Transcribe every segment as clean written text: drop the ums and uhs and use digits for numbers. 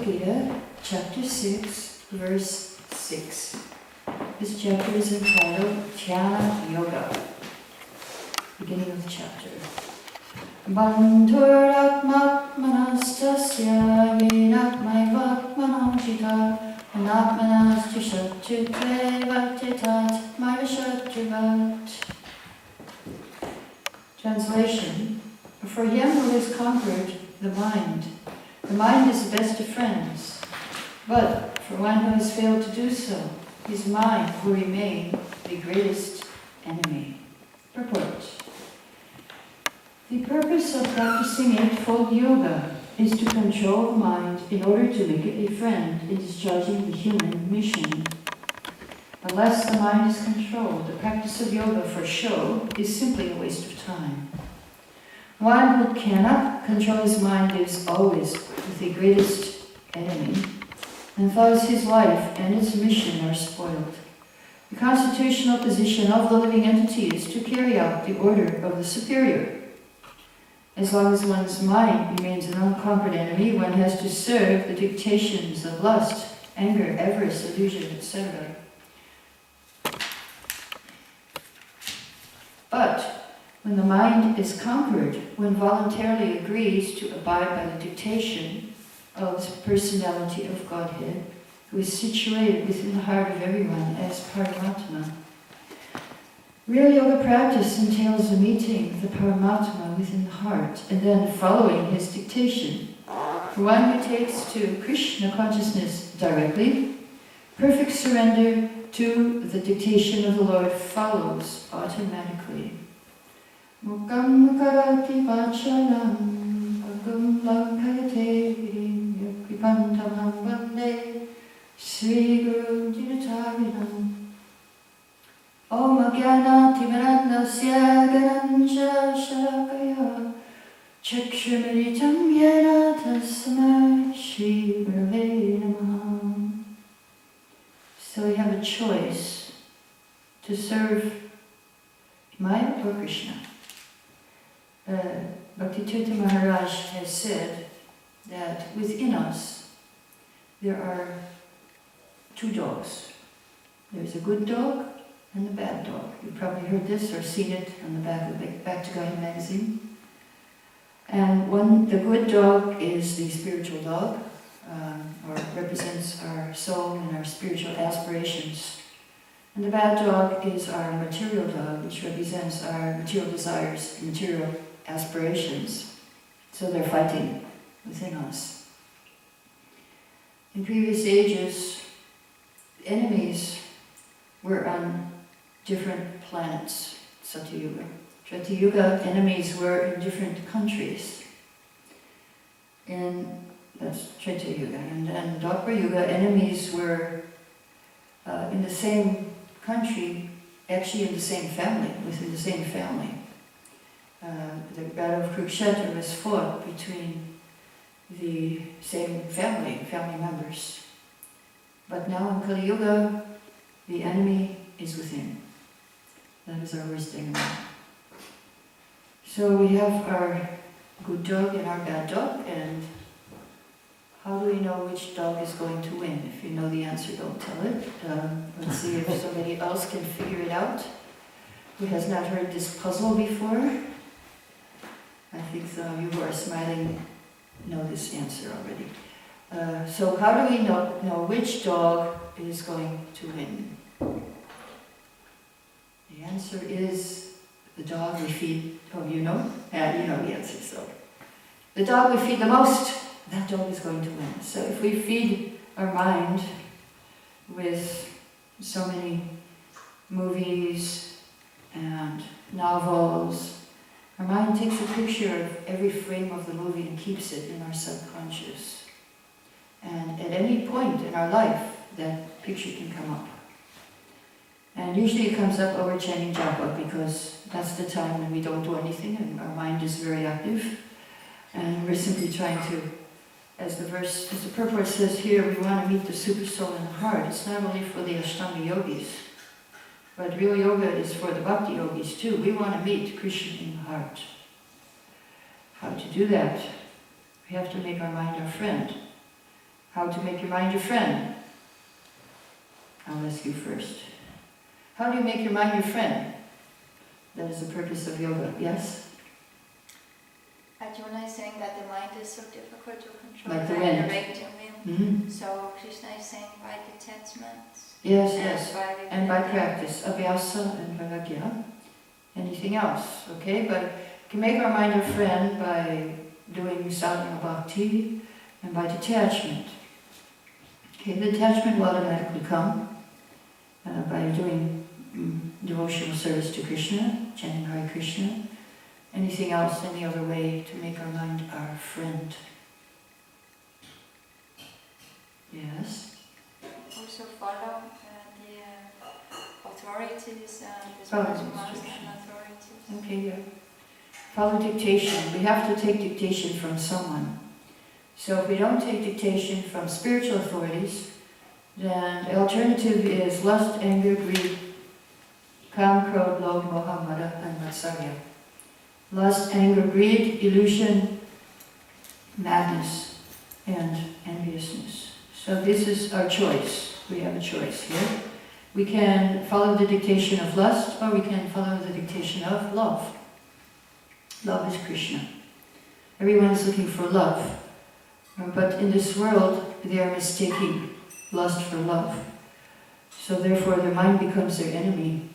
Gita, chapter 6, verse 6. This chapter is entitled Dhyana Yoga. Beginning of the chapter. Bandhuratmatmanastasya vinatmaivatmanamjita anatmanastishatchitvevatyatat maivashatruvat. Translation. For him who has conquered the mind is the best of friends. But for one who has failed to do so, his mind will remain the greatest enemy. Purport. The purpose of practicing Eightfold Yoga is to control the mind in order to make it a friend in discharging the human mission. Unless the mind is controlled, the practice of yoga for show is simply a waste of time. One who cannot control his mind lives always with the greatest enemy, and thus his life and its mission are spoiled. The constitutional position of the living entity is to carry out the order of the superior. As long as one's mind remains an unconquered enemy, one has to serve the dictations of lust, anger, avarice, illusion, etc. But when the mind is conquered, one voluntarily agrees to abide by the dictation of the personality of Godhead, who is situated within the heart of everyone as Paramatma. Real yoga practice entails the meeting the Paramatma within the heart and then following his dictation. For one who takes to Krishna consciousness directly, perfect surrender to the dictation of the Lord follows automatically. Mukam karati vachalam bhagam lankayate kripantamam vande Sri Guru Dinatarinam Om Agyanati Varanasya Gananjala Shalakaya Chakshumaritam Yena Tasmai Shri Gurave Namaha. So we have a choice to serve Maya or Krishna. Bhakti Maharaj has said that within us there are two dogs. There's a good dog and a bad dog. You've probably heard this or seen it on the back of the Back to Gaia magazine. And the good dog is the spiritual dog, or represents our soul and our spiritual aspirations. And the bad dog is our material dog, which represents our material desires and material aspirations. So they're fighting within us. In previous ages, enemies were on different planets, Satyuga. Satyuga enemies were in different countries. That's Treta Yuga. And then Dwapara Yuga enemies were in the same country, actually in the same family, within the same family. The battle of Kurukshetra was fought between the same family members. But now in Kali Yuga, the enemy is within. That is our worst enemy. So we have our good dog and our bad dog, and how do we know which dog is going to win? If you know the answer, don't tell it. Let's see if somebody else can figure it out who has not heard this puzzle before. I think some of you who are smiling know this answer already. So how do we know which dog is going to win? The answer is the dog we feed. Oh, you know? Yeah, you know the answer. So the dog we feed the most, that dog is going to win. So if we feed our mind with so many movies and novels, our mind takes a picture of every frame of the movie and keeps it in our subconscious. And at any point in our life, that picture can come up. And usually it comes up over chanting japa, because that's the time when we don't do anything and our mind is very active. And we're simply trying to, as the purport says here, we want to meet the super soul in the heart. It's not only for the Ashtanga yogis, but real yoga is for the bhakti yogis too. We want to meet Krishna in the heart. How to do that? We have to make our mind our friend. How to make your mind your friend? I'll ask you first. How do you make your mind your friend? That is the purpose of yoga, yes? Arjuna is saying that the mind is so difficult to control, like the wind. Mm-hmm. So Krishna is saying by detachment. Yes, yes. And by practice, abhyasa and vairagya. Anything else, okay? But we can make our mind our friend by doing sadhana bhakti and by detachment. Okay, the detachment will automatically come by doing devotional service to Krishna, chanting Hare Krishna. Anything else, any other way to make our mind our friend? Yes? Also follow the authorities, the Follow spiritual masters and authorities. Okay, yeah. Follow dictation. We have to take dictation from someone. So if we don't take dictation from spiritual authorities, then the alternative is lust, anger, greed, kam, krodh, lobh, moha, mada, and matsarya. Lust, anger, greed, illusion, madness, and enviousness. So this is our choice. We have a choice here. We can follow the dictation of lust, or we can follow the dictation of love. Love is Krishna. Everyone is looking for love. But in this world, they are mistaking lust for love. So therefore their mind becomes their enemy.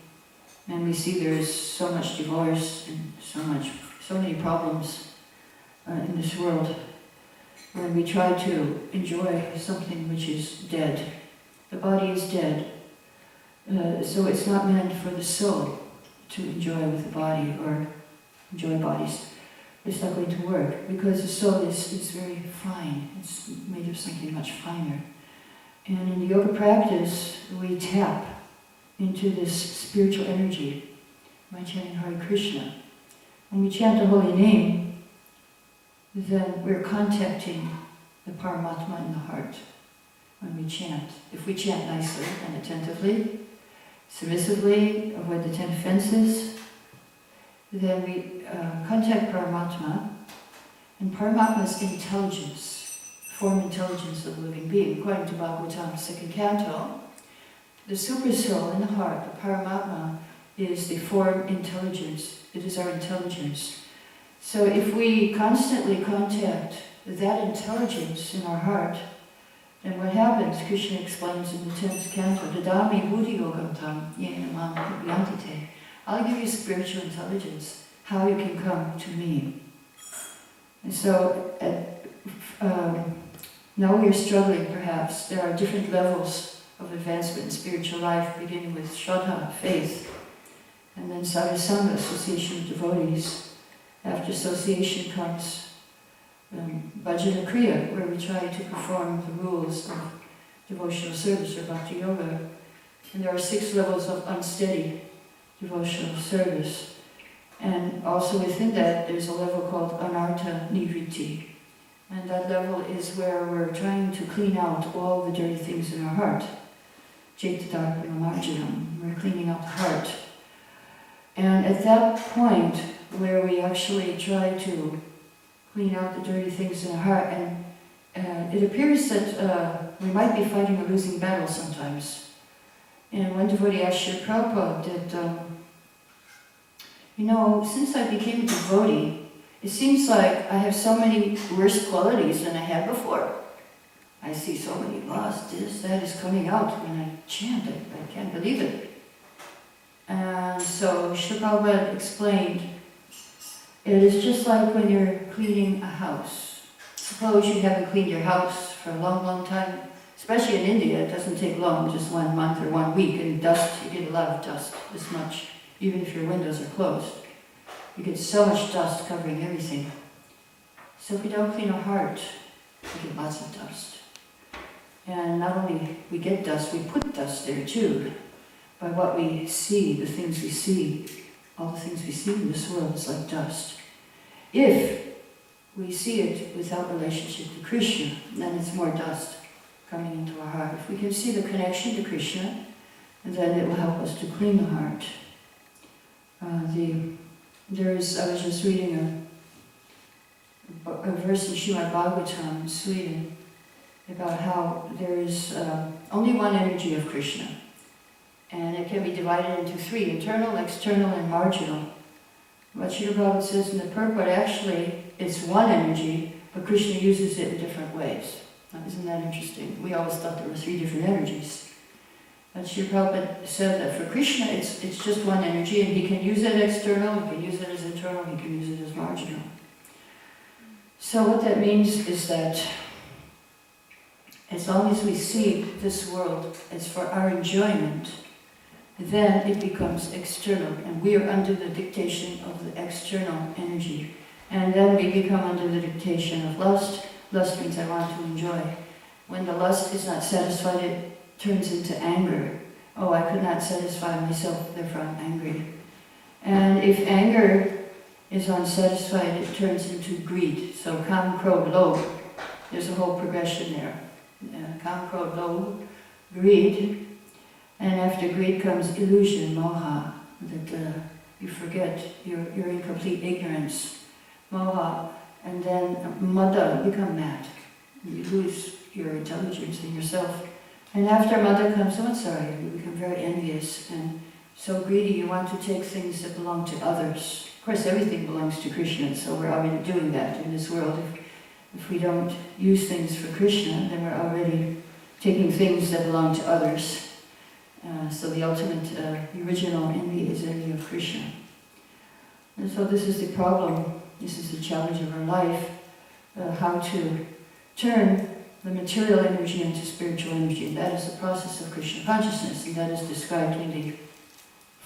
And we see there is so much divorce and so many problems in this world when we try to enjoy something which is dead. The body is dead. So it's not meant for the soul to enjoy with the body or enjoy bodies. It's not going to work because the soul is very fine. It's made of something much finer. And in the yoga practice, we tap into this spiritual energy by chanting Hare Krishna. When we chant the holy name, then we're contacting the Paramatma in the heart when we chant. If we chant nicely and attentively, submissively, avoid the 10 offenses, then we contact Paramatma, and Paramatma's intelligence, form intelligence of the living being. According to Bhagavatam's 2nd canto, the super soul in the heart, the Paramatma, is the form intelligence. It is our intelligence. So if we constantly contact that intelligence in our heart, then what happens? Krishna explains in the 10th canto, Dadami buddhi yogam tam yena mam yantite. I'll give you spiritual intelligence, how you can come to me. And so now we're struggling perhaps. There are different levels of advancement in spiritual life, beginning with Shraddha, faith, and then Sadhusanga, association of devotees. After association comes Bhajana Kriya, where we try to perform the rules of devotional service or Bhakti Yoga. And there are 6 levels of unsteady devotional service. And also within that, there's a level called Anartha Nivritti. And that level is where we're trying to clean out all the dirty things in our heart. Chaitadarpana Marjanam, we're cleaning out the heart. And at that point, where we actually try to clean out the dirty things in our heart, and it appears that we might be fighting a losing battle sometimes. And one devotee asked Srila Prabhupada that, since I became a devotee, it seems like I have so many worse qualities than I had before. I see so many lust, this, that is coming out when I chant it. I can't believe it. And so Srila Prabhupada explained, it is just like when you're cleaning a house. Suppose you haven't cleaned your house for a long, long time. Especially in India, it doesn't take long, just 1 month or 1 week, and dust, you get a lot of dust, this much, even if your windows are closed. You get so much dust covering everything. So if we don't clean our heart, we get lots of dust. And not only we get dust, we put dust there too. By what we see, the things we see, all the things we see in this world is like dust. If we see it without relationship to Krishna, then it's more dust coming into our heart. If we can see the connection to Krishna, then it will help us to clean the heart. I was just reading a verse in Srimad Bhagavatam in Sweden, about how there is only one energy of Krishna. And it can be divided into three: internal, external, and marginal. What Srila Prabhupada says in the purport, actually, it's one energy, but Krishna uses it in different ways. Now, isn't that interesting? We always thought there were three different energies. But Srila Prabhupada said that for Krishna, it's just one energy, and he can use it external, he can use it as internal, he can use it as marginal. So what that means is that as long as we see this world as for our enjoyment, then it becomes external, and we are under the dictation of the external energy. And then we become under the dictation of lust. Lust means I want to enjoy. When the lust is not satisfied, it turns into anger. Oh, I could not satisfy myself, therefore I'm angry. And if anger is unsatisfied, it turns into greed. So kam, krodh, lobh, there's a whole progression there. Kam, krodh, lobh, greed. And after greed comes illusion, moha, that you forget, you're in complete ignorance. Moha, and then mada, you become mad. You lose your intelligence in yourself. And after mada comes samsara, you become very envious and so greedy, you want to take things that belong to others. Of course, everything belongs to Krishna, so we're already doing that in this world. If we don't use things for Krishna, then we're already taking things that belong to others. So the ultimate, the original envy is envy of Krishna. And so this is the problem, this is the challenge of our life, how to turn the material energy into spiritual energy. And that is the process of Krishna consciousness, and that is described in the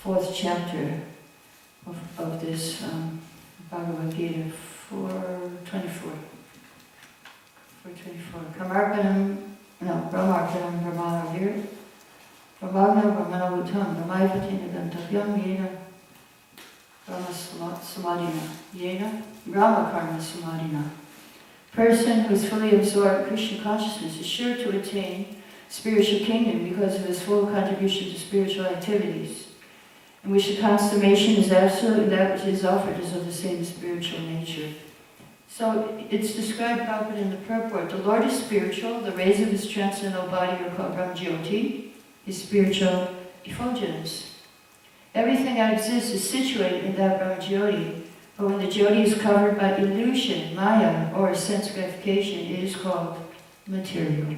4th chapter of this Bhagavad Gita, 4:24. 4:24. Brahmarpanam Brahmanavir, Brahmagna Brahmanavutam, Brahmaivatina Gantavyan Yena, Brahma Samadhina, Yena, Brahma Karma Samadhina. Person who is fully absorbed in Krishna consciousness is sure to attain spiritual kingdom because of his full contribution to spiritual activities, in which the consummation is absolute, that which is offered is of the same spiritual nature. So it's described, Prabhupada, in the purport. The Lord is spiritual, the rays of his transcendental body are called Brahmajyoti, his spiritual effulgence. Everything that exists is situated in that Brahmajyoti, but when the Jyoti is covered by illusion, maya, or sense gratification, it is called material.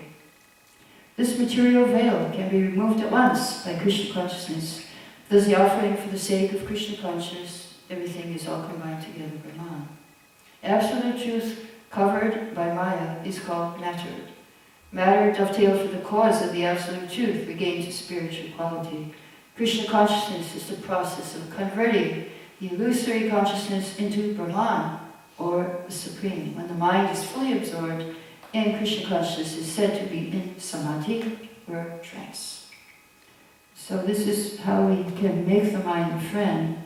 This material veil can be removed at once by Krishna consciousness. Thus the offering for the sake of Krishna consciousness, everything is all combined together, Brahman. Absolute truth covered by maya is called matter. Matter dovetailed for the cause of the absolute truth regains its spiritual quality. Krishna consciousness is the process of converting the illusory consciousness into Brahman, or the Supreme. When the mind is fully absorbed in Krishna consciousness, is said to be in samadhi, or trance. So this is how we can make the mind a friend.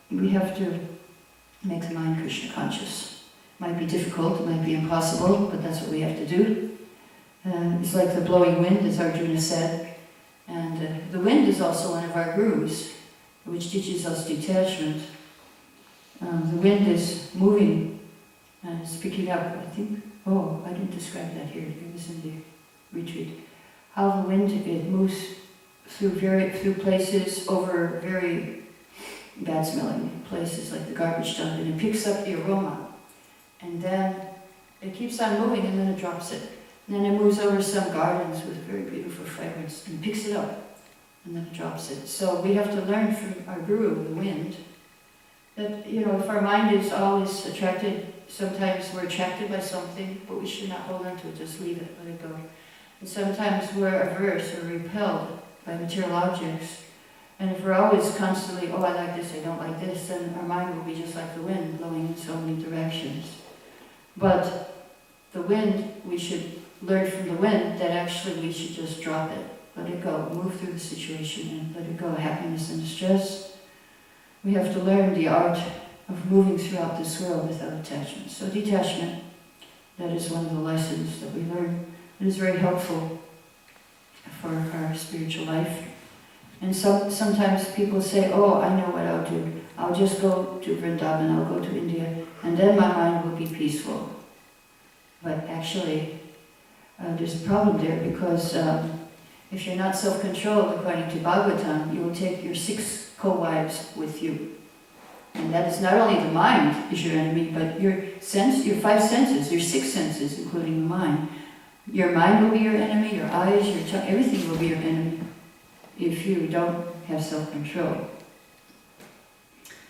We have to make the mind Krishna conscious. It might be difficult, it might be impossible, but that's what we have to do. It's like the blowing wind, as Arjuna said. And the wind is also one of our gurus, which teaches us detachment. The wind is moving and it's picking up, I think. Oh, I didn't describe that here. It was in the retreat. How the wind, it moves through places, over very bad-smelling places like the garbage dump, and it picks up the aroma. And then it keeps on moving, and then it drops it. And then it moves over some gardens with very beautiful fragrance, and picks it up, and then it drops it. So we have to learn from our guru, the wind, that, if our mind is always attracted, sometimes we're attracted by something, but we should not hold on to it, just leave it, let it go. And sometimes we're averse or repelled by material objects. And if we're always constantly, oh, I like this, I don't like this, then our mind will be just like the wind, blowing in so many directions. But the wind, we should learn from the wind that actually we should just drop it, let it go, move through the situation and let it go, happiness and distress. We have to learn the art of moving throughout this world without attachment. So detachment, that is one of the lessons that we learn. It is very helpful for our spiritual life. And sometimes people say, oh, I know what I'll do. I'll just go to Vrindavan, I'll go to India, and then my mind will be peaceful. But actually, there's a problem there because if you're not self-controlled, according to Bhagavatam, you will take your 6 co-wives with you. And that is not only the mind is your enemy, but your 5 senses, your 6 senses, including the mind. Your mind will be your enemy, your eyes, your tongue, everything will be your enemy if you don't have self-control.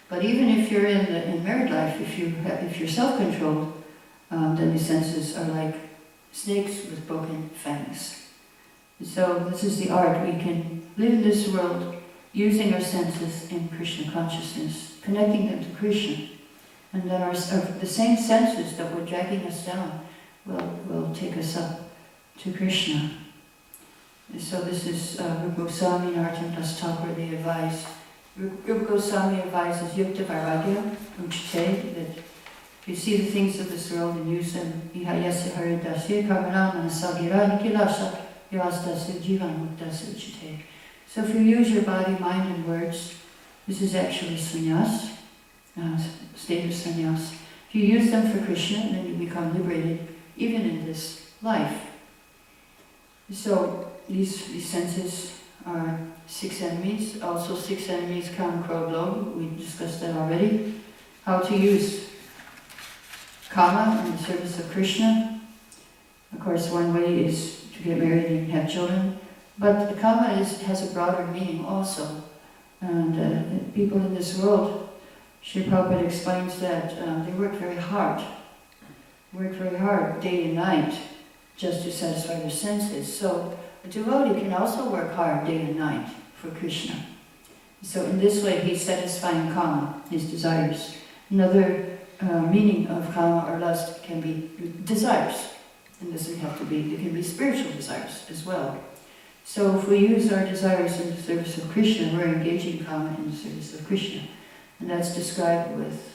But even if you're in married life, if you're self-controlled, then the senses are like snakes with broken fangs. So this is the art. We can live in this world using our senses in Krishna consciousness, connecting them to Krishna. And then the same senses that were dragging us down will take us up to Krishna. And so this is Rupa Goswami and Arjun Das Thakur, they advise. Rupa Goswami advises Yukta Vairagya, Uchite, that if you see the things of this world and use them, Ihayasya Haridasya Karmanam Manasagira Nikilasha Yastasya Jivan Muktasya Uchite. So if you use your body, mind and words, this is actually sannyas, state of sannyas. If you use them for Krishna, then you become liberated, even in this life. So these senses are 6 enemies. Also 6 enemies come, crowd, lobh. We discussed that already. How to use kama in the service of Krishna. Of course, one way is to get married and have children. But the kama has a broader meaning also. And people in this world, Sri Prabhupada explains that they work very hard day and night, just to satisfy their senses. So a devotee can also work hard day and night for Krishna. So in this way he's satisfying kama, his desires. Another meaning of kama or lust can be desires. And this doesn't have to be, it can be spiritual desires as well. So if we use our desires in the service of Krishna, we're engaging kama in the service of Krishna. And that's described with,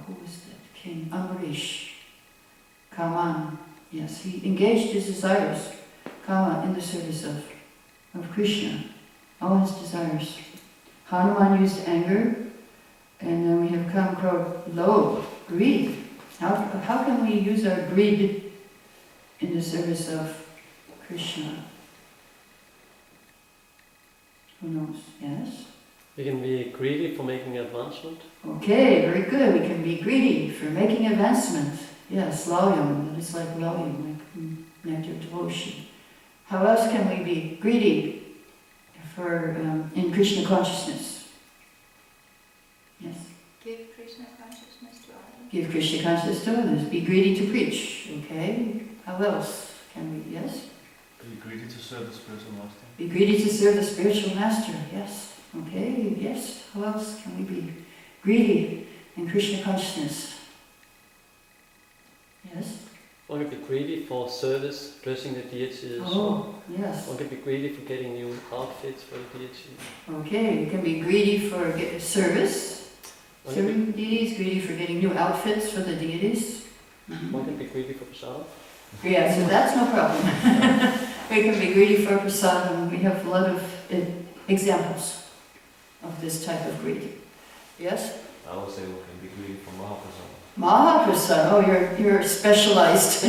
who was that? King Ambarish. Kaman. Yes, he engaged his desires, kama, in the service of Krishna. All his desires. Hanuman used anger, and then we have kam, krodh, lobh, greed. How can we use our greed in the service of Krishna? Who knows? Yes? We can be greedy for making advancement. Okay, very good. We can be greedy for making advancement. Yes, lawyam, that is like lawyam, like nectar devotion. How else can we be greedy for in Krishna consciousness? Yes? Give Krishna consciousness to others. Give Krishna consciousness to others. Be greedy to preach. Okay? How else can we? Yes? Be greedy to serve the spiritual master. Be greedy to serve the spiritual master. Yes. Okay, yes. How else can we be greedy in Krishna consciousness? Yes? One can be greedy for service, dressing the deities. Oh, yes. One can be greedy for getting new outfits for the deity. Okay, you can be greedy for service, serving the deities, greedy for getting new outfits for the deities. One can be greedy for prasad. Yeah, so that's no problem. We can be greedy for prasadam. We have a lot of examples of this type of greed. Yes? I would say we can be greedy for Mahaprasad. Mahaprasad. Oh, you're specialized.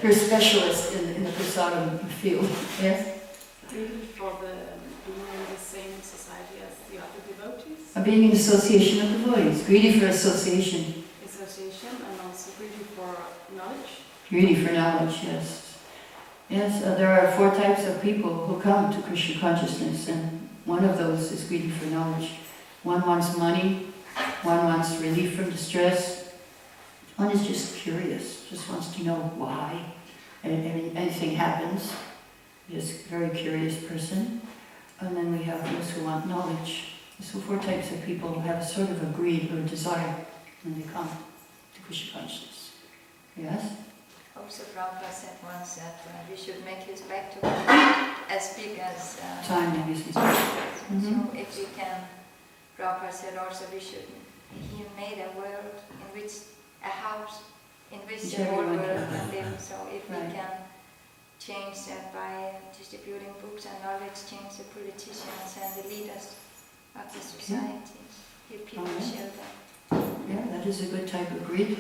You're a specialist in the prasadam field. Yes? Greedy for being in the same society as the other devotees. Being in association of devotees. Greedy for association. Association, and also greedy for knowledge. Greedy for knowledge, yes. Yes, there are 4 types of people who come to Krishna consciousness, and one of those is greedy for knowledge. One wants money, one wants relief from distress, one is just curious, just wants to know why anything happens. Just a very curious person. And then we have those who want knowledge. So 4 types of people who have sort of a greed or a desire when they come to Krishna consciousness. Yes? Also, Prabhupada said once that we should make his back to God as big as time, obviously. So if we can, Prabhupada said also he made a world in which, a house in which the whole world can live. So if we can change that by distributing books and knowledge, change the politicians and the leaders of the society, give people shelter. Yeah, that is a good type of greed.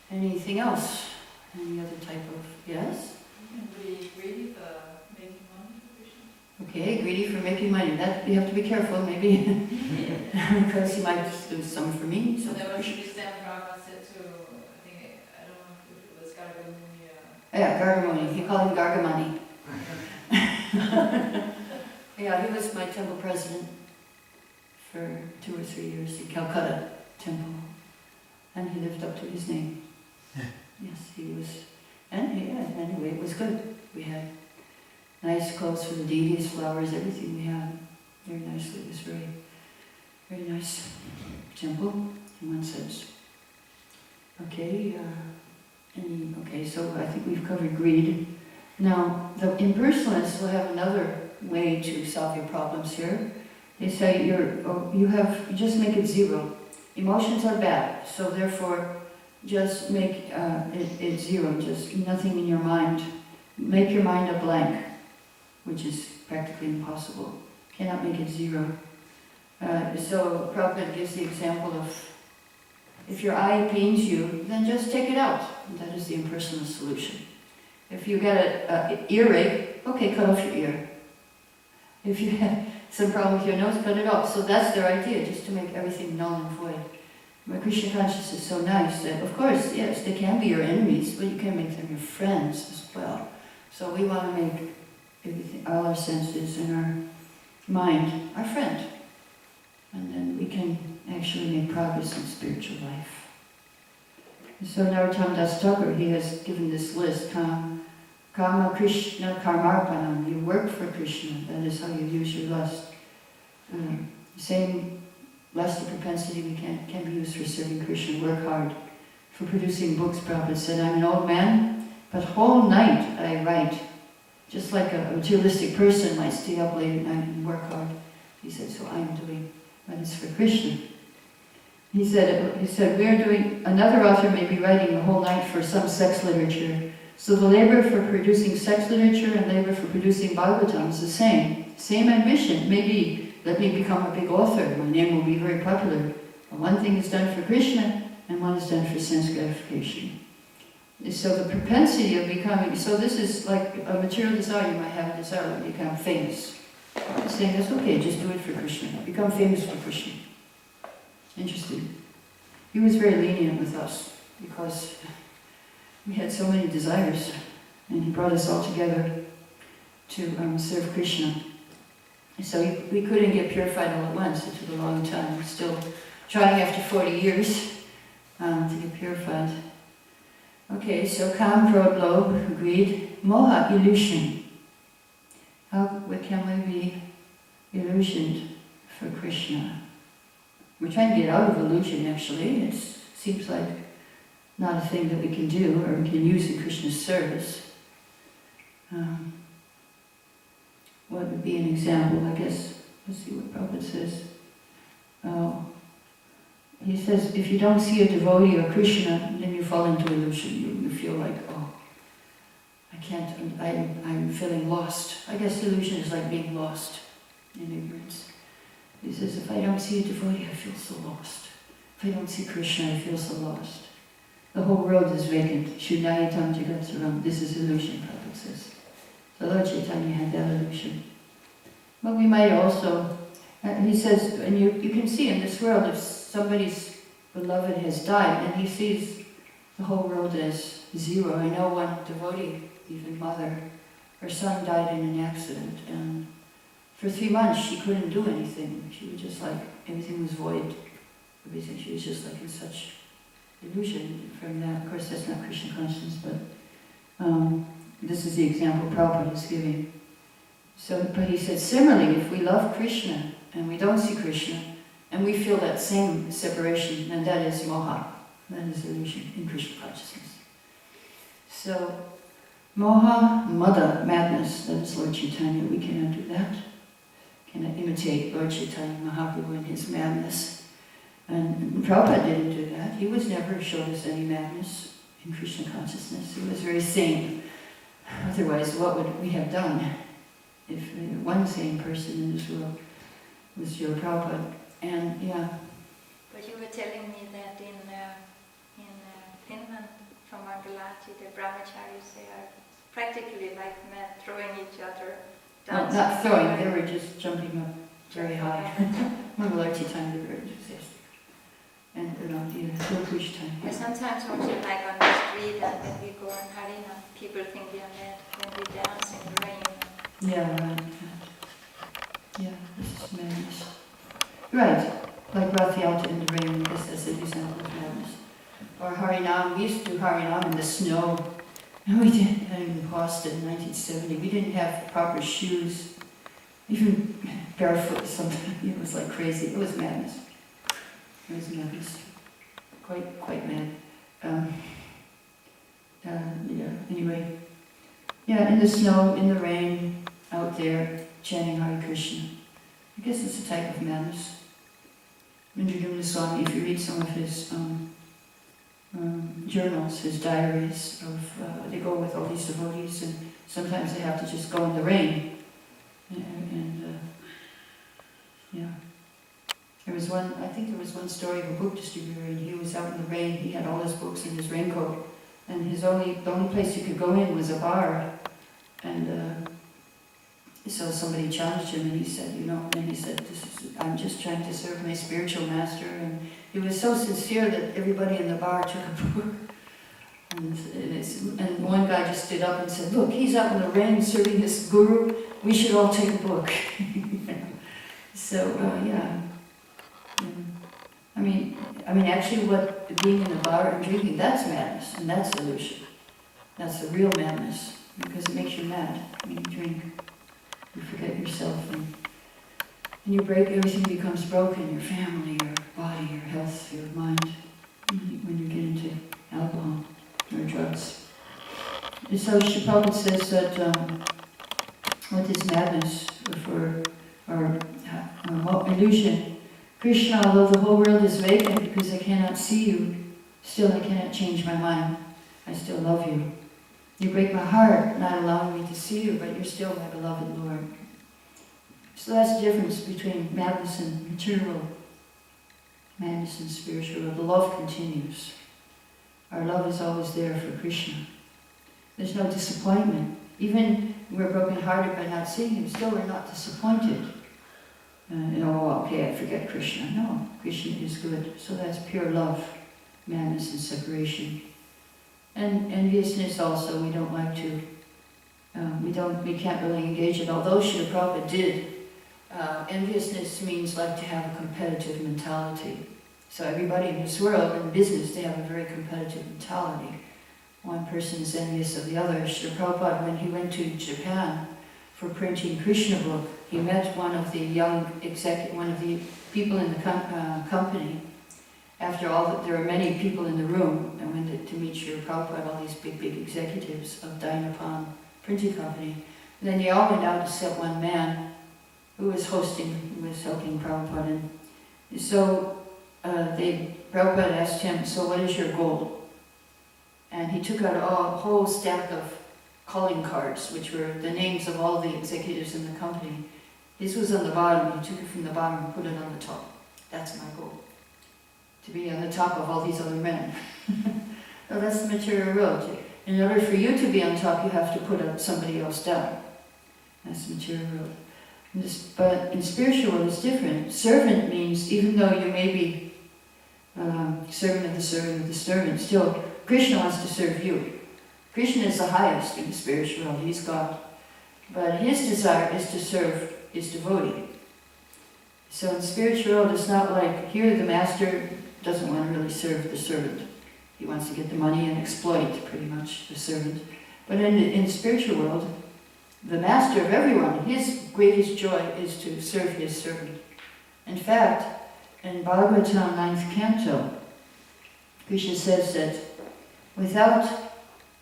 Anything else? Any other type of, yes? Can be greedy for making money for Krishna. Okay, greedy for making money. That you have to be careful, maybe, because he might do some for me. So So there was this time Prabhupada said to, I think, I don't know if it was Gargamuni or... yeah, Gargamuni. He called him Gargamani. Yeah, he was my temple president for 2 or 3 years in Calcutta temple, and he lived up to his name. Yes, he was, and yeah, anyway, it was good. We had nice clothes for the deities, flowers, everything we had. Very nicely. It was very, very nice temple in one sense. Okay, okay, so I think we've covered greed. Now, the impersonalists will have another way to solve your problems here. They say you just make it zero. Emotions are bad, so therefore just make it zero, just nothing in your mind. Make your mind a blank, which is practically impossible. Cannot make it zero. So Prabhupada gives the example of, if your eye pains you, then just take it out. And that is the impersonal solution. If you get an earache, okay, cut off your ear. If you have some problem with your nose, cut it off. So that's their idea, just to make everything null and void. But Krishna consciousness is so nice that, of course, yes, they can be your enemies, but you can make them your friends as well. So we want to make everything, all our senses and our mind our friend. And then we can actually make progress in spiritual life. So Narottam Das Thakur, he has given this list, Kama Krishna Karmarpanam, you work for Krishna, that is how you use your lust. Same lusty propensity can be used for serving Krishna, work hard. For producing books, Prabhupada said, I'm an old man, but whole night I write. Just like a materialistic person might stay up late at night and work hard. He said, so I am doing, but it's for Krishna. He said, we are doing, another author may be writing the whole night for some sex literature. So the labor for producing sex literature and labor for producing Bhagavatam is the same. Same ambition. Maybe, let me become a big author. My name will be very popular. But one thing is done for Krishna, and one is done for sense gratification. So the propensity of becoming, so this is like a material desire. You might have a desire to become famous. He's saying that's okay, just do it for Krishna. Become famous for Krishna. Interesting. He was very lenient with us because we had so many desires, and he brought us all together to serve Krishna. So we couldn't get purified all at once. It took a long time. We're still trying after 40 years to get purified. Okay, so Kam, Krodh, Lobh, greed, Moha, illusion. What can we be illusioned for Krishna? We're trying to get out of illusion, actually. It seems like not a thing that we can do or we can use in Krishna's service. What would be an example? I guess, let's see what Prabhupada says. He says, if you don't see a devotee or Krishna, then you fall into illusion. You feel like, oh, I can't, I'm feeling lost. I guess illusion is like being lost in ignorance. He says, if I don't see a devotee, I feel so lost. If I don't see Krishna, I feel so lost. The whole world is vacant. Shunayatam jagatsaram. This is illusion, Prabhupada says. So Lord Chaitanya had that illusion. But we might also, he says, and you can see in this world, if somebody's beloved has died, and he sees the whole world as zero. I know one devotee, even mother, her son died in an accident, and for 3 months she couldn't do anything. She was just like, everything was void. Everything, she was just like in such illusion from that. Of course, that's not Krishna consciousness, but this is the example Prabhupada is giving. So, but he said, similarly, if we love Krishna and we don't see Krishna, and we feel that same separation, and that is moha, that is illusion in Krishna consciousness. So, moha, mada, madness, that is Lord Chaitanya. We cannot do that. Cannot imitate Lord Chaitanya Mahaprabhu in his madness. And Prabhupada didn't do that. He was never showed us any madness in Krishna consciousness. He was very sane. Otherwise, what would we have done if one sane person in this world was Srila Prabhupada? And yeah. But you were telling me that in Finland, from Mangalachi, the brahmacharis, they are practically like men throwing each other, Well, dancing. not throwing, they were just jumping up very high. Mangalarti time, they were enthusiastic. And the push time. And sometimes also like on the street and when we go on Harina, people think we are mad when we dance in the rain. Yeah, right. Yeah, this is madness. Right, like Rathialta in the rain, I guess that's an example of madness. Or Harinam, we used to do Harinam in the snow. And we did that in Boston in 1970. We didn't have proper shoes, even barefoot sometimes. It was like crazy. It was madness. It was madness. Quite mad. Yeah, anyway. Yeah, in the snow, in the rain, out there, chanting Hare Krishna. I guess it's a type of madness. Mindraguna Swami, if you read some of his journals, his diaries of, they go with all these devotees, and sometimes they have to just go in the rain. Yeah. I think there was one story of a book distributor, and he was out in the rain, he had all his books in his raincoat, and the only place you could go in was a bar. And so somebody challenged him, and he said, I'm just trying to serve my spiritual master. And he was so sincere that everybody in the bar took a book. And one guy just stood up and said, look, he's out in the rain serving his guru, we should all take a book. So, yeah. I mean, actually what being in the bar and drinking, that's madness, and that's illusion. That's the real madness, because it makes you mad when you drink. You forget yourself, and you break, everything becomes broken, your family, your body, your health, your mind, when you get into alcohol or drugs. And so Prabhupada says that with this madness or illusion, Krishna, although the whole world is vacant because I cannot see you, still I cannot change my mind. I still love you. You break my heart, not allowing me to see you, but you're still my beloved Lord. So that's the difference between madness and material, madness and spiritual. The love continues. Our love is always there for Krishna. There's no disappointment. Even we're broken-hearted by not seeing him, still we're not disappointed. Okay, I forget Krishna. No, Krishna is good. So that's pure love, madness and separation. And enviousness also, we don't like to, we can't really engage it, although Srila Prabhupada did. Enviousness means like to have a competitive mentality. So everybody in this world, in business, they have a very competitive mentality. One person is envious of the other. Srila Prabhupada, when he went to Japan for printing Krishna book, he met one of the one of the people in the company. After all, there were many people in the room, and went to meet Srila Prabhupada, all these big executives of Dynapan printing company. And then they all went out except one man who was helping Prabhupada. And so Prabhupada asked him, so what is your goal? And he took out a whole stack of calling cards, which were the names of all the executives in the company. His was on the bottom. He took it from the bottom and put it on the top. That's my goal. To be on the top of all these other men. So that's the material world. In order for you to be on top, you have to put somebody else down. That's the material world. But in spiritual world, it's different. Servant means, even though you may be servant of the servant, still Krishna wants to serve you. Krishna is the highest in the spiritual world. He's God. But his desire is to serve his devotee. So in the spiritual world, it's not like here the master doesn't want to really serve the servant. He wants to get the money and exploit, pretty much, the servant. But in the spiritual world, the master of everyone, his greatest joy is to serve his servant. In fact, in Bhagavatam 9th canto, Krishna says that without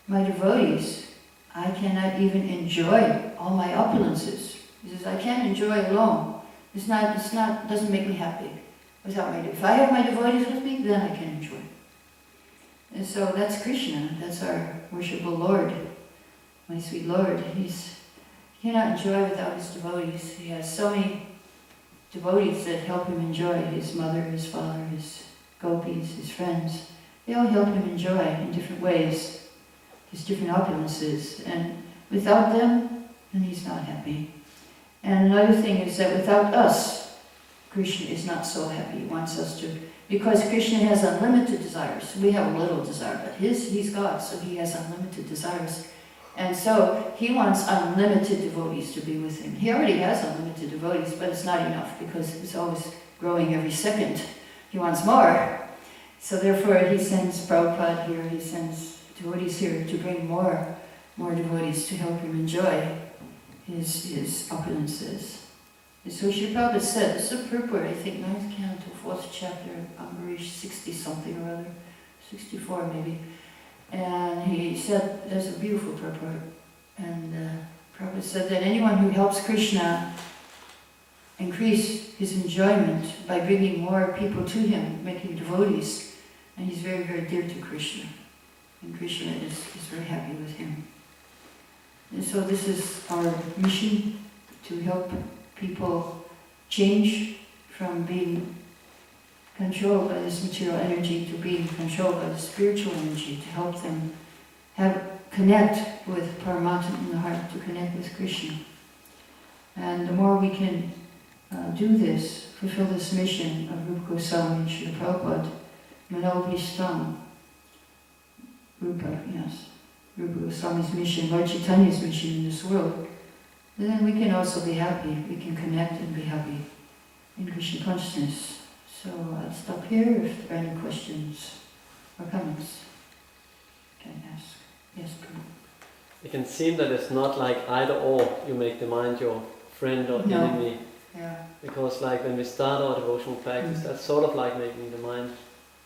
my devotees, I cannot even enjoy all my opulences. He says, I can't enjoy alone. Doesn't make me happy. If I have my devotees with me, then I can enjoy. And so that's Krishna, that's our worshipful Lord, my sweet Lord. He cannot enjoy without his devotees. He has so many devotees that help him enjoy. His mother, his father, his gopis, his friends. They all help him enjoy in different ways. his different opulences, and without them, then he's not happy. And another thing is that without us, Krishna is not so happy. He wants us to, because Krishna has unlimited desires. We have a little desire, but he's God, so he has unlimited desires. And so he wants unlimited devotees to be with him. He already has unlimited devotees, but it's not enough because it's always growing every second. He wants more. So therefore he sends Prabhupada here, he sends devotees here to bring more devotees to help him enjoy his opulences. And so Sri Prabhupada said, this is a purport, I think, 9th canto, 4th chapter, Ambarish 60-something or other, 64 maybe. And he said, there's a beautiful purport. And Prabhupada said that anyone who helps Krishna increase his enjoyment by bringing more people to him, making devotees, and he's very, very dear to Krishna. And Krishna is very happy with him. And so this is our mission, to help people change from being controlled by this material energy to being controlled by the spiritual energy, to help them connect with Paramatma in the heart, to connect with Krishna. And the more we can do this, fulfill this mission of Rupa Goswami and Srila Prabhupada, Manobhistam, Rupa Goswami's mission, Lord Chaitanya's mission in this world, then we can also be happy, we can connect and be happy in Krishna consciousness. So I'll stop here if there are any questions or comments. Can I ask? Yes, Prabhu. It can seem that it's not like either or, you make the mind your friend or No. enemy. Yeah. Because like when we start our devotional practice, that's sort of like making the mind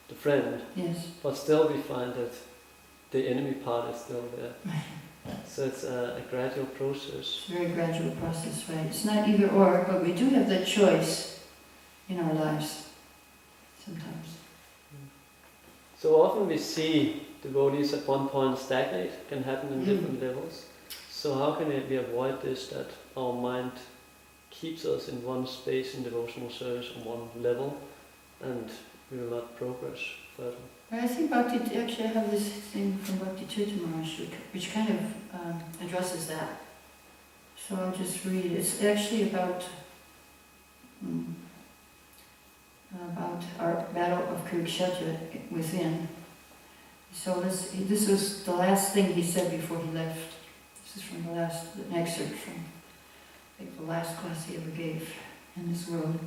the friend. Yes. But still we find that the enemy part is still there. So it's a gradual process. It's a very gradual process, right? It's not either or, but we do have that choice in our lives sometimes. So often we see devotees at one point stagnate, can happen in different levels. So how can we avoid this, that our mind keeps us in one space in devotional service on one level and we will not progress further? I think Bhakti, actually I have this thing from Bhakti Tirtha Maharaj which kind of addresses that. So I'll just read it. It's actually about our battle of Kurukshetra within. So this was the last thing he said before he left. This is from an excerpt from I think the last class he ever gave in this world.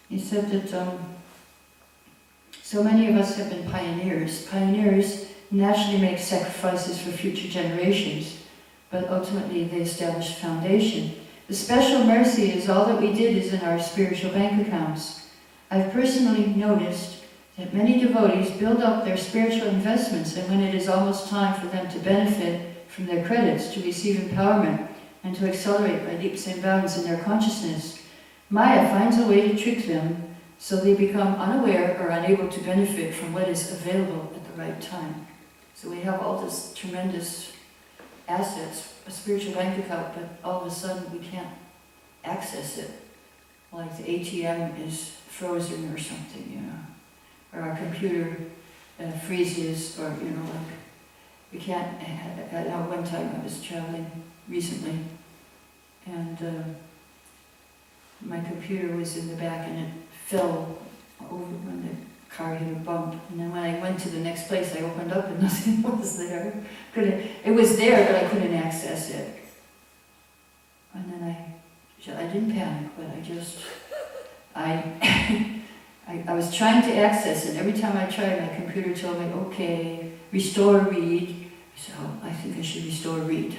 He said that so many of us have been pioneers. Pioneers naturally make sacrifices for future generations, but ultimately they establish a foundation. The special mercy is all that we did is in our spiritual bank accounts. I've personally noticed that many devotees build up their spiritual investments, and when it is almost time for them to benefit from their credits, to receive empowerment, and to accelerate by leaps and bounds in their consciousness, Maya finds a way to trick them so they become unaware or unable to benefit from what is available at the right time. So we have all this tremendous assets, a spiritual bank account, but all of a sudden we can't access it. Like the ATM is frozen or something, or our computer freezes, or like we can't. At one time I was traveling recently, and my computer was in the back and it fell over when the car hit a bump. And then when I went to the next place, I opened up and nothing was there. It was there, but I couldn't access it. And then I didn't panic, but I was trying to access it. Every time I tried, my computer told me, okay, restore read. So I think I should restore read.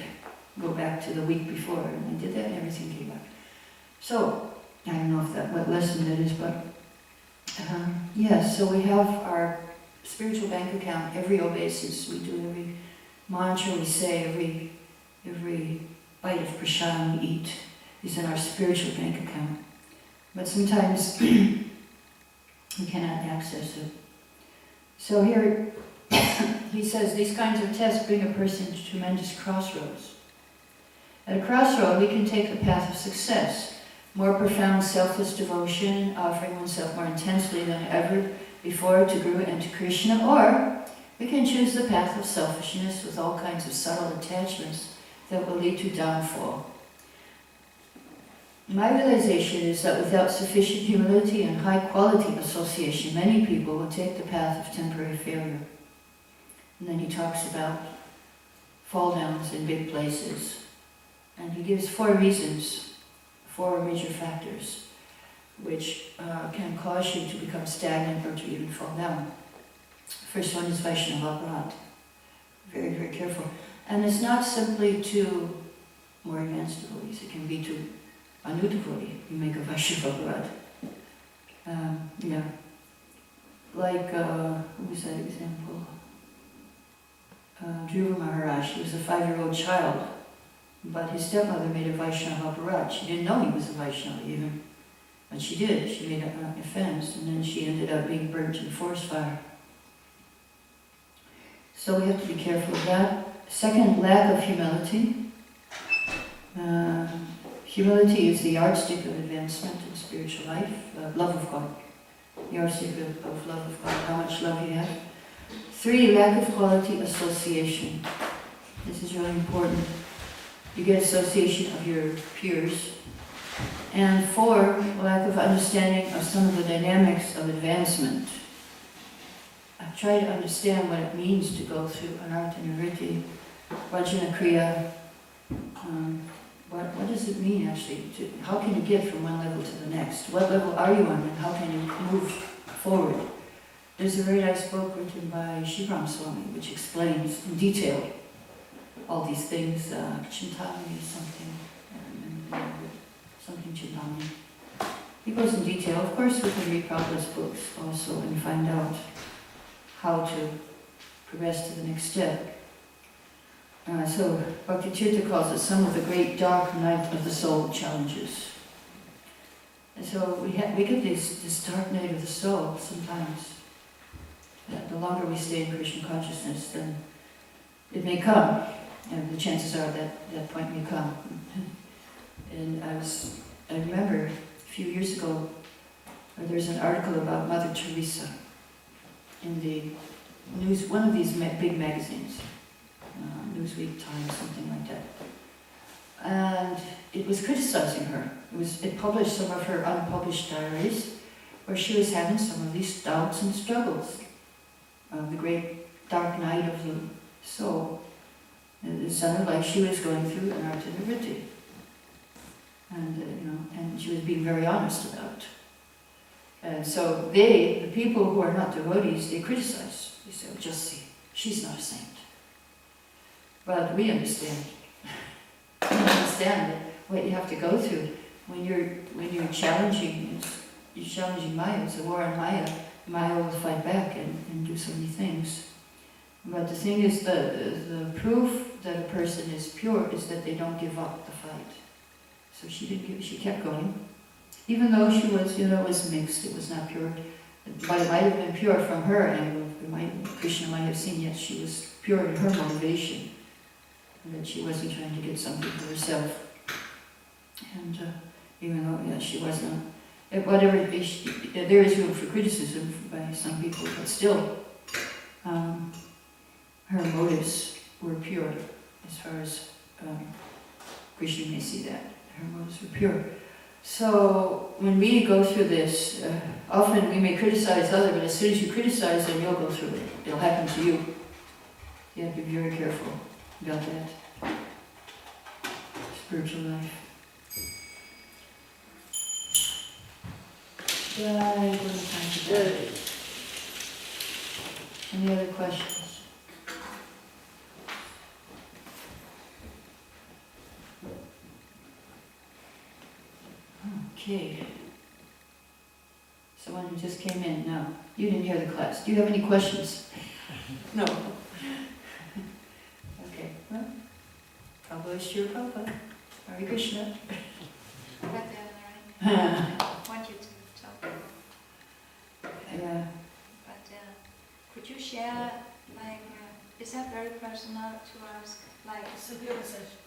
Go back to the week before, and I did that and everything came back. So, I don't know what lesson that is, but yes, so we have our spiritual bank account, every obeisance we do, every mantra we say, every bite of prasad we eat is in our spiritual bank account. But sometimes we cannot access it. So here he says these kinds of tests bring a person to tremendous crossroads. At a crossroad we can take the path of success. More profound selfless devotion, offering oneself more intensely than ever before to Guru and to Krishna, or We can choose the path of selfishness with all kinds of subtle attachments that will lead to downfall. My realization is that without sufficient humility and high quality association, many people will take the path of temporary failure. And then he talks about fall downs in big places. And he gives 4 reasons, 4 major factors, which can cause you to become stagnant or to even fall down. First one is Vaishnava Aparadh. Very, very careful. And it's not simply to more advanced devotees, it can be to a new devotee. You make a Vaishnava Aparadh. Yeah. Like, who was that example? Dhruva Maharaj. He was a 5-year-old child, but his stepmother made a Vaishnava Aparadh. She didn't know he was a Vaishnava even, but she did. She made an offense, and then she ended up being burnt in forest fire. So we have to be careful of that. Second, lack of humility. Humility is the yardstick of advancement in spiritual life. Love of God. Yardstick of love of God. How much love you have. 3, lack of quality association. This is really important. You get association of your peers. And 4, lack of understanding of some of the dynamics of advancement. I try to understand what it means to go through anartha nivritti, vajana kriya. What does it mean actually? How can you get from one level to the next? What level are you on and how can you move forward? There's a very nice book written by Shivram Swami which explains in detail all these things. Chintani something, I remember something Chintani. He goes in detail. Of course we can read Prabhupada's books also and find out how to progress to the next step. So Bhakti Tirtha calls it some of the great dark night of the soul challenges. And so we get this dark night of the soul sometimes. The longer we stay in Krishna consciousness, then it may come, and the chances are that point may come. And I remember a few years ago, there's an article about Mother Teresa in the news, one of these big magazines. Newsweek, Times, something like that. And it was criticizing her. It published some of her unpublished diaries where she was having some of these doubts and struggles. The great dark night of the soul. And it sounded like she was going through anartha nivritti. And, and she was being very honest about it. And so the people who are not devotees, they criticize. They say, oh, just see, she's not a saint. But we understand. We understand that what you have to go through when you're challenging Maya. It's a war on Maya. Maya will fight back and do so many things. But the thing is, the proof that a person is pure is that they don't give up the fight. So she kept going, even though she was, it was mixed. It was not pure. But it might have been pure from her angle. Krishna might have seen, yes, she was pure in her motivation. And that she wasn't trying to get something for herself. And even though, she wasn't, there is room for criticism by some people, but still, her motives were pure, as far as Krishna may see that. Her motives were pure. So, when we go through this, often we may criticize others, but as soon as you criticize them, you'll go through it. It'll happen to you. You have to be very careful about that. Spiritual life. Any other questions? Okay. Someone who just came in. No, you didn't hear the class. Do you have any questions? No. Okay. Well, Prabhupada is your Prabhupada. Hare Krishna. But I want you to talk. Yeah. But could you share, is that very personal to ask? It's a good session.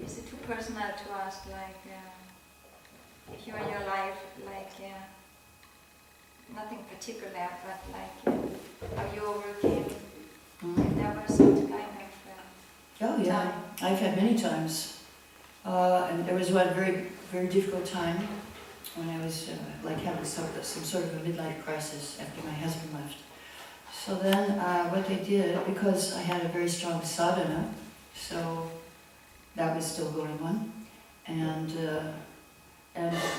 Is it too personal to ask, if you in your life, nothing particular, but like how you overcame. Mm. There was some kind of Oh yeah, time. I've had many times. And there was one very, very difficult time when I was like having some sort of a midlife crisis after my husband left. So then what I did, because I had a very strong sadhana, so that was still going on. And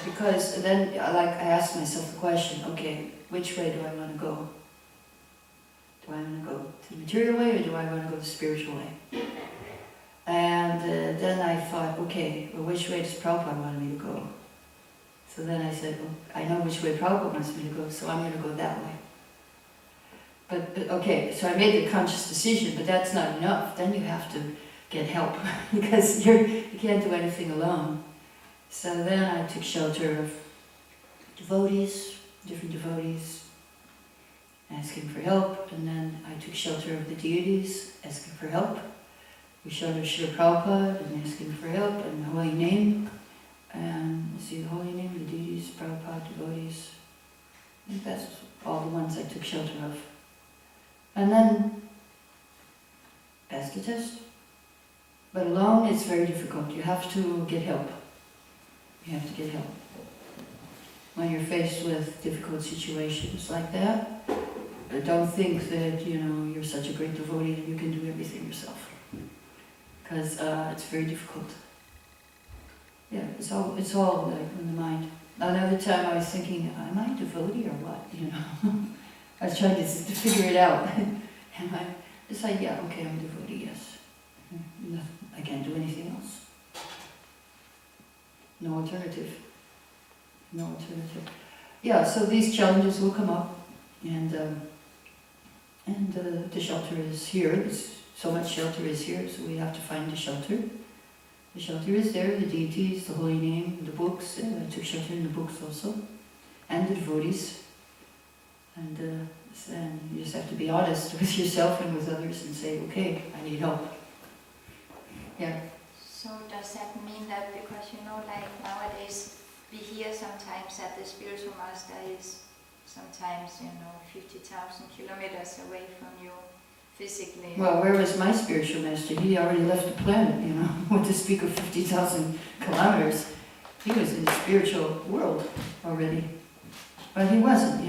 because then like I asked myself the question, okay, which way do I want to go? Do I want to go to the material way or do I want to go the spiritual way? And then I thought, okay, well, which way does Prabhupada want me to go? So then I said, well, I know which way Prabhupada wants me to go, so I'm going to go that way. But okay, so I made the conscious decision, but that's not enough. Then you have to get help because you can't do anything alone. So then I took shelter of devotees, different devotees, asking for help, and then I took shelter of the deities, asking for help. We sheltered Srila Prabhupada and asking for help, and the holy name, and see the holy name, the deities, Prabhupada, devotees. I think that's all the ones I took shelter of. And then passed the test. But alone it's very difficult. You have to get help. You have to get help. When you're faced with difficult situations like that, don't think that, you're such a great devotee that you can do everything yourself. Because it's very difficult. Yeah, it's all like in the mind. Another time I was thinking, am I a devotee or what? I was trying to figure it out. And I decided, yeah, okay, I'm a devotee, yes. No, I can't do anything else. No alternative. No alternative. Yeah, so these challenges will come up, and the shelter is here. So much shelter is here, so we have to find the shelter. The shelter is there, the deities, the holy name, the books. I took shelter in the books also, and the devotees. And you just have to be honest with yourself and with others and say, okay, I need help. Yeah. So does that mean that because like nowadays we hear sometimes that the spiritual master is sometimes 50,000 kilometers away from you physically? Well, where was my spiritual master? He already left the planet, what to speak of 50,000 kilometers. He was in the spiritual world already. But he wasn't,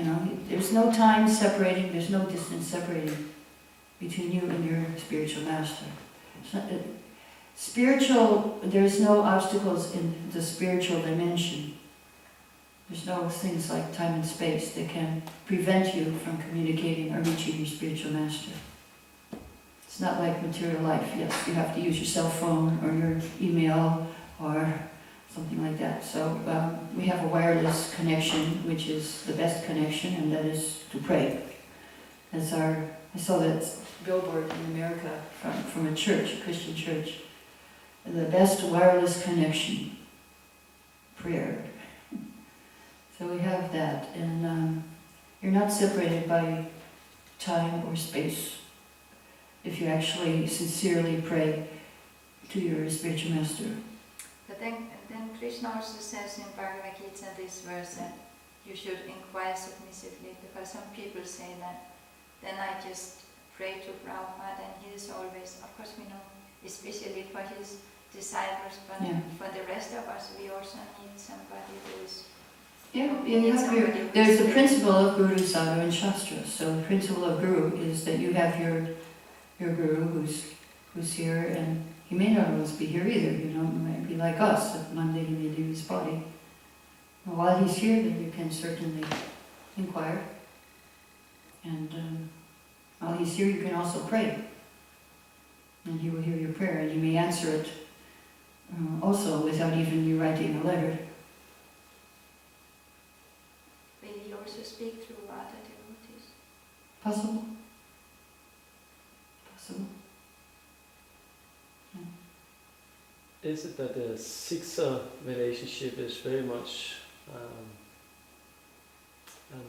There's no time separating, there's no distance separating between you and your spiritual master. There's no obstacles in the spiritual dimension. There's no things like time and space that can prevent you from communicating or reaching your spiritual master. It's not like material life. Yes, you have to use your cell phone or your email or something like that. So we have a wireless connection, which is the best connection, and that is to pray. I saw that billboard in America from a church, a Christian church. The best wireless connection, prayer. So we have that, and you're not separated by time or space if you actually sincerely pray to your spiritual master. But then Krishna also says in Bhagavad Gita this verse that you should inquire submissively, because some people say that then I just pray to Prabhupada and he is always, of course we know, especially for his disciples, but for the rest of us we also need somebody who is there's the principle of Guru, Sadhu and Shastra. So the principle of Guru is that you have your Guru who's here, and he may not always be here either, he might be like us, that one day he may leave his body. And while he's here, then you can certainly inquire. And while he's here, you can also pray. And he will hear your prayer, and he may answer it also without even you writing a letter. Will he also speak through other devotees? Possible. Is it that the Siksa relationship is very much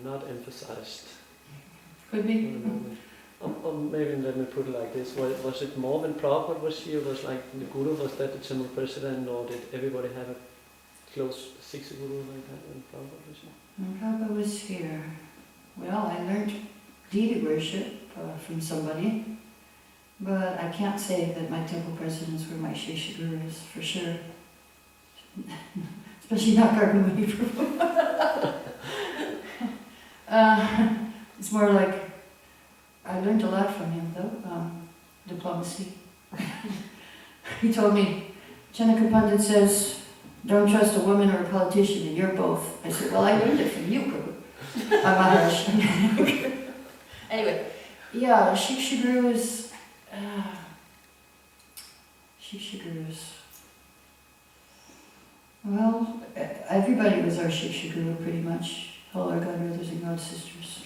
not emphasized? Could be. Or maybe let me put it like this, was it more when Prabhupada was here, was like the Guru, was that the temple president, or did everybody have a close Siksa Guru like that when Prabhupada was here? When Prabhupada was here, well, I learned deity worship from somebody, but I can't say that my temple presidents were my Shiksha gurus, for sure. Especially not Gargamuni Prabhu. It's more like, I learned a lot from him though, diplomacy. He told me, Janaka Pandit says, don't trust a woman or a politician, and you're both. I said, well, I learned it from you, Prabhu. Maharaj. Anyway, yeah, Shiksha gurus, Shiksha gurus. Well, everybody was our Shiksha guru pretty much. All our God brothers and God sisters.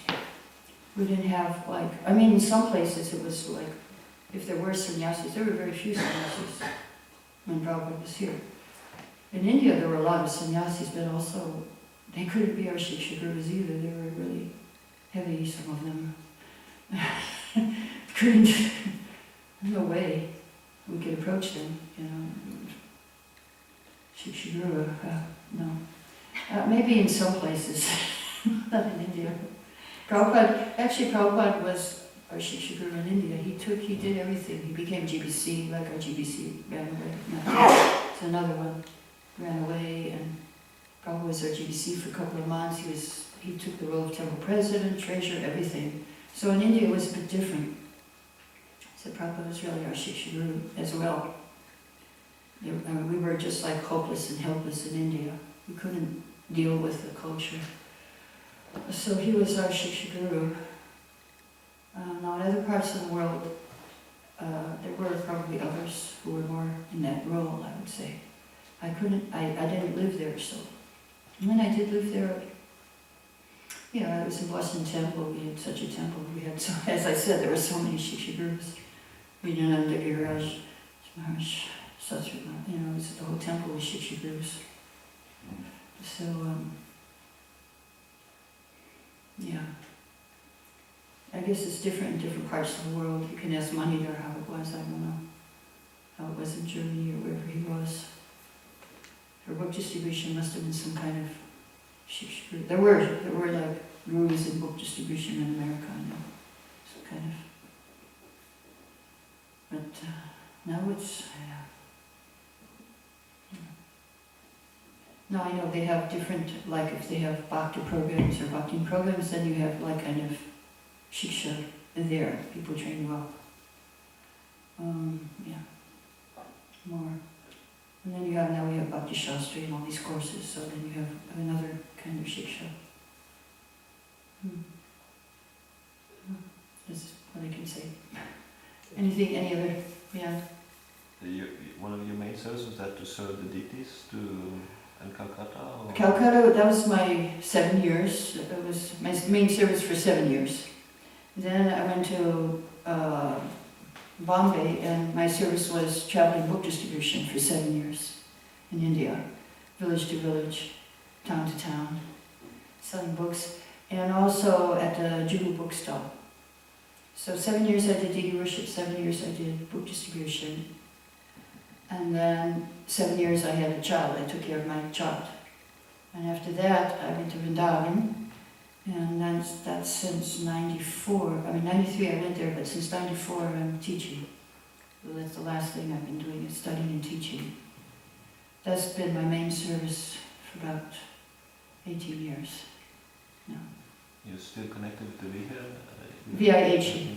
We didn't have like, I mean in some places it was like, if there were sannyasis, there were very few sannyasis when Prabhupada was here. In India there were a lot of sannyasis, but also they couldn't be our Shiksha gurus either. They were really heavy, some of them. Couldn't, no way we could approach them, you know. Shiksha guru, no. Maybe in some places, not in India. Prabhupada was our Shiksha guru in India. He did everything. He became GBC, like our GBC ran away. It's another one, ran away, and Prabhupada was our GBC for a couple of months. He took the role of temple president, treasurer, everything. So in India it was a bit different. So Prabhupada was really our Shiksha guru as well. We were just like hopeless and helpless in India. We couldn't deal with the culture. So he was our Shiksha guru. Now in other parts of the world, there were probably others who were more in that role, I would say. I didn't live there, so when I did live there, you know, I was in Boston Temple. We had such a temple. We had, so, as I said, there were so many Shiksha gurus. Vijayananda Giriraj, Maharaj, you know, the whole temple was Shiksha gurus. So, yeah. I guess it's different in different parts of the world. You can ask Manidhar how it was, I don't know. How it was in Germany or wherever he was. Her book distribution must have been some kind of Shiksha guru. There were like gurus in book distribution in America, I know. Some kind of. But now it's, now I know they have different, like if they have bhakti programs or bhakti programs, then you have like kind of shiksha there, people train you up. Yeah, more. And then now we have Bhakti Shastri and all these courses, so then you have another kind of shiksha. That's what I can say. Anything, any other, yeah? One of your main services was that to serve the deities in Calcutta? Or? Calcutta, that was my 7 years. That was my main service for 7 years. Then I went to Bombay, and my service was traveling book distribution for 7 years in India, village to village, town to town, selling books, and also at the Juhu bookstall. So 7 years I did deity worship, 7 years I did book distribution, and then 7 years I had a child. I took care of my child. And after that I went to Vrindavan, and that's since 94. I mean 93 I went there, but since 94 I'm teaching. So that's the last thing I've been doing, is studying and teaching. That's been my main service for about 18 years now. You're still connected with the VIH.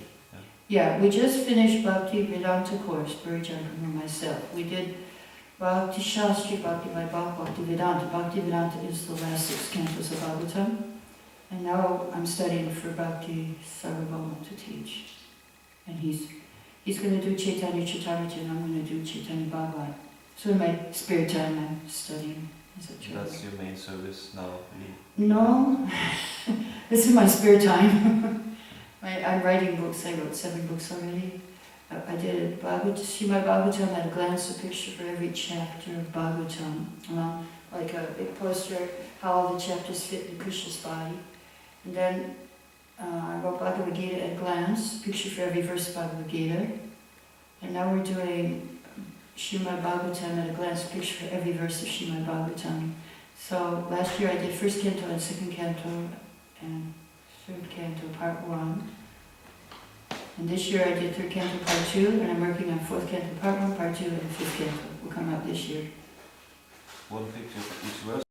Yeah, we just finished Bhakti Vedanta course, Burijan and myself. We did Bhakti Shastri, Bhakti Vaibhakti, Bhakti Vedanta. Bhakti Vedanta is the last 6 cantos of Bhagavatam. And now I'm studying for Bhakti Sarvabhauma to teach. And he's going to do Chaitanya Charitamrita and I'm going to do Chaitanya Bhagavat. So in my spare time I'm studying as a child. That's your main service now? No, this is my spare time. I'm writing books. I wrote 7 books already. I did Srimad Bhagavatam at a glance, a picture for every chapter of Bhagavatam, like a big poster, how all the chapters fit in Krishna's body. And then I wrote Bhagavad Gita at a glance, picture for every verse of Bhagavad Gita. And now we're doing Srimad Bhagavatam at a glance, picture for every verse of Srimad Bhagavatam. So last year I did first canto and second canto, and third canto, part 1. And this year I did third canto, part 2, and I'm working on fourth canto, part 1, part 2, and fifth canto will come out this year. One picture for each verse.